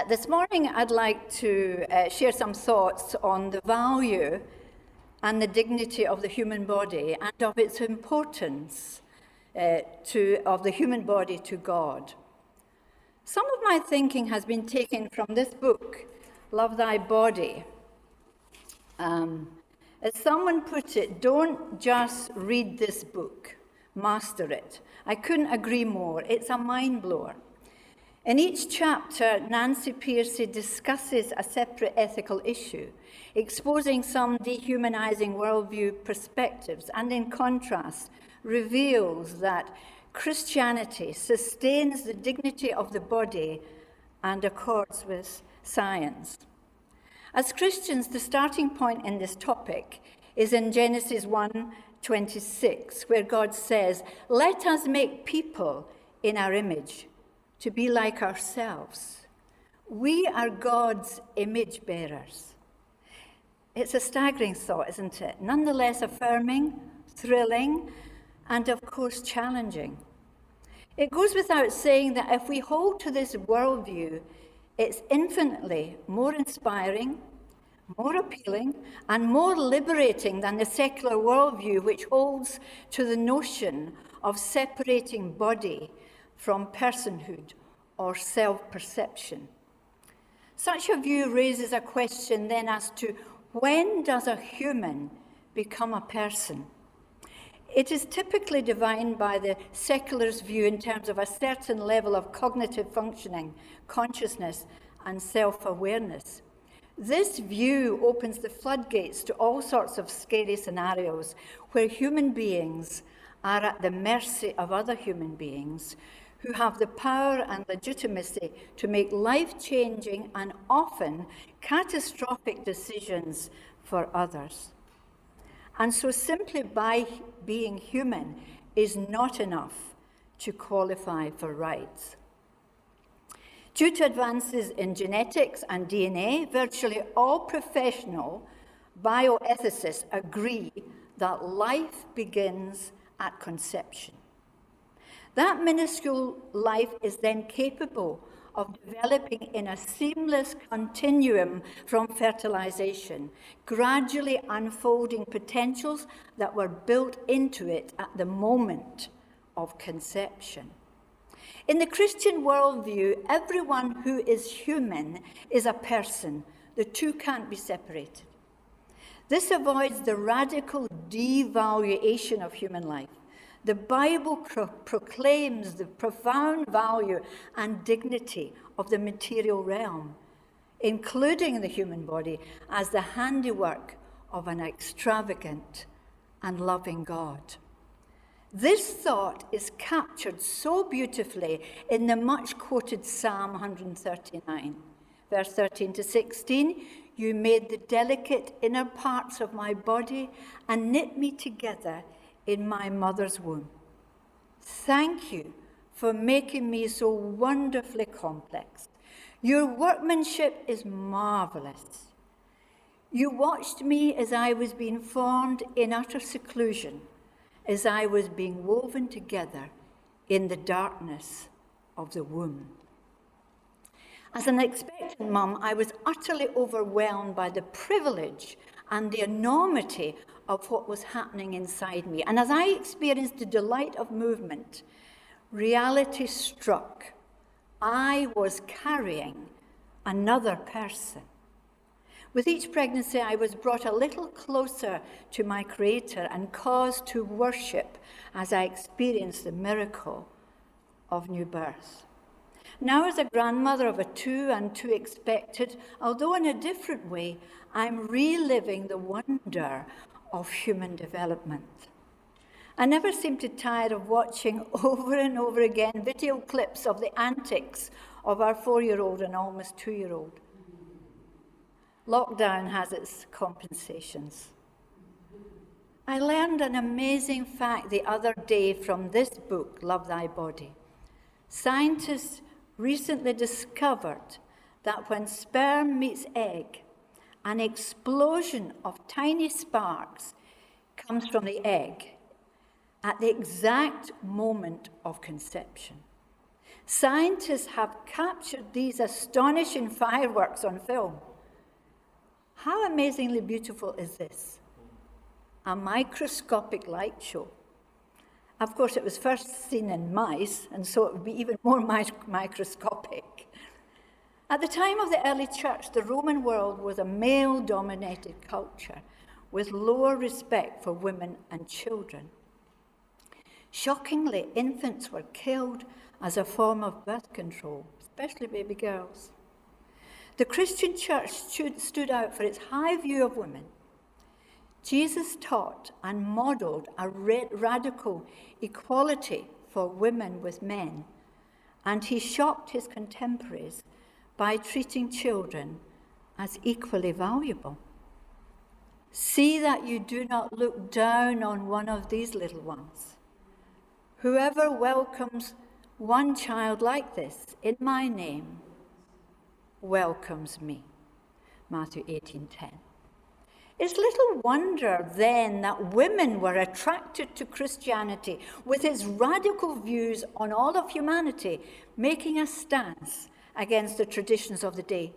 This morning, I'd like to share some thoughts on the value and the dignity of the human body and of its importance of the human body to God. Some of my thinking has been taken from this book, Love Thy Body. As someone put it, don't just read this book, master it. I couldn't agree more. It's a mind blower. In each chapter, Nancy Pearcey discusses a separate ethical issue, exposing some dehumanizing worldview perspectives, and in contrast, reveals that Christianity sustains the dignity of the body and accords with science. As Christians, the starting point in this topic is in Genesis 1:26, where God says, "Let us make people in our image, to be like ourselves. We are God's image bearers." It's a staggering thought, isn't it? Nonetheless affirming, thrilling, and of course challenging. It goes without saying that if we hold to this worldview, it's infinitely more inspiring, more appealing, and more liberating than the secular worldview which holds to the notion of separating body from personhood or self-perception. Such a view raises a question then as to when does a human become a person? It is typically defined by the secularist view in terms of a certain level of cognitive functioning, consciousness, and self-awareness. This view opens the floodgates to all sorts of scary scenarios where human beings are at the mercy of other human beings who have the power and legitimacy to make life-changing and often catastrophic decisions for others. And so simply by being human is not enough to qualify for rights. Due to advances in genetics and DNA, virtually all professional bioethicists agree that life begins at conception. That minuscule life is then capable of developing in a seamless continuum from fertilization, gradually unfolding potentials that were built into it at the moment of conception. In the Christian worldview, everyone who is human is a person. The two can't be separated. This avoids the radical devaluation of human life. The Bible proclaims the profound value and dignity of the material realm, including the human body, as the handiwork of an extravagant and loving God. This thought is captured so beautifully in the much-quoted Psalm 139, verse 13 to 16. "You made the delicate inner parts of my body and knit me together in my mother's womb. Thank you for making me so wonderfully complex. Your workmanship is marvelous. You watched me as I was being formed in utter seclusion, as I was being woven together in the darkness of the womb." As an expectant mum, I was utterly overwhelmed by the privilege and the enormity of what was happening inside me. And as I experienced the delight of movement, reality struck. I was carrying another person. With each pregnancy, I was brought a little closer to my Creator and caused to worship as I experienced the miracle of new birth. Now, as a grandmother of a 2 and 2 expected, although in a different way, I'm reliving the wonder of human development. I never seem to tire of watching over and over again video clips of the antics of our 4-year-old and almost 2-year-old. Lockdown has its compensations. I learned an amazing fact the other day from this book, Love Thy Body. Scientists recently discovered that when sperm meets egg, an explosion of tiny sparks comes from the egg at the exact moment of conception. Scientists have captured these astonishing fireworks on film. How amazingly beautiful is this? A microscopic light show. Of course, it was first seen in mice, and so it would be even more microscopic. At the time of the early church, the Roman world was a male-dominated culture with lower respect for women and children. Shockingly, infants were killed as a form of birth control, especially baby girls. The Christian church stood out for its high view of women. Jesus taught and modeled a radical equality for women with men, and he shocked his contemporaries by treating children as equally valuable. See that you do not look down on one of these little ones. Whoever welcomes one child like this in my name welcomes me. Matthew 18:10. It's little wonder then that women were attracted to Christianity with its radical views on all of humanity, making a stance against the traditions of the day.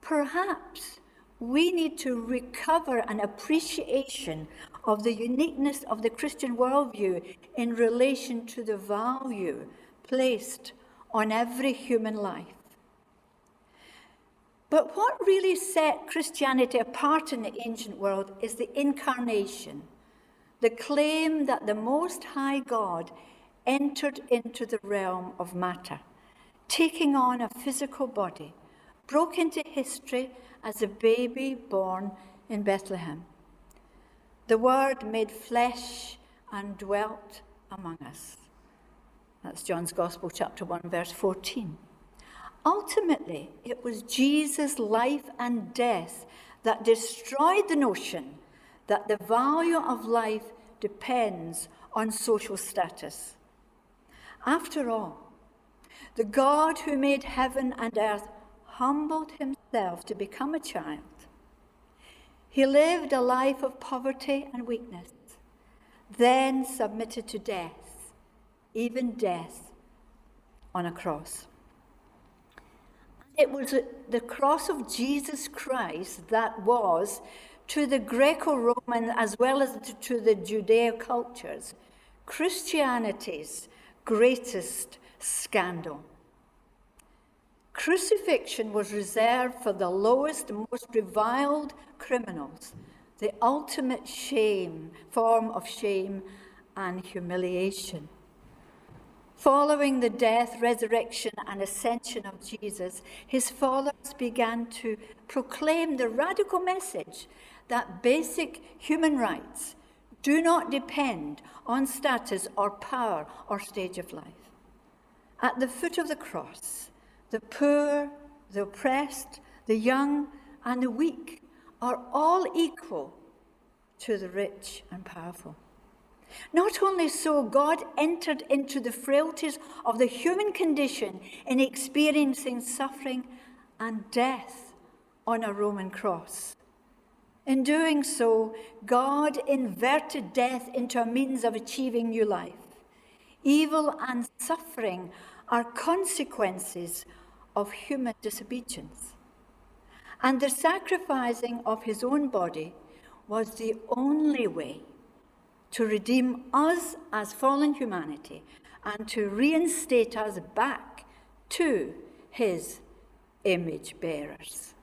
Perhaps we need to recover an appreciation of the uniqueness of the Christian worldview in relation to the value placed on every human life. But what really set Christianity apart in the ancient world is the incarnation, the claim that the Most High God entered into the realm of matter, taking on a physical body, broke into history as a baby born in Bethlehem. The Word made flesh and dwelt among us. That's John's Gospel, chapter 1, verse 14. Ultimately, it was Jesus' life and death that destroyed the notion that the value of life depends on social status. After all, the God who made heaven and earth humbled himself to become a child. He lived a life of poverty and weakness, then submitted to death, even death on a cross. It was the cross of Jesus Christ that was, to the Greco-Roman as well as to the Judeo cultures, Christianity's greatest scandal. Crucifixion was reserved for the lowest, most reviled criminals, the ultimate form of shame and humiliation. Following the death, resurrection, and ascension of Jesus, his followers began to proclaim the radical message that basic human rights do not depend on status or power or stage of life. At the foot of the cross, the poor, the oppressed, the young, and the weak are all equal to the rich and powerful. Not only so, God entered into the frailties of the human condition in experiencing suffering and death on a Roman cross. In doing so, God inverted death into a means of achieving new life. Evil and suffering are consequences of human disobedience. And the sacrificing of his own body was the only way to redeem us as fallen humanity and to reinstate us back to his image bearers.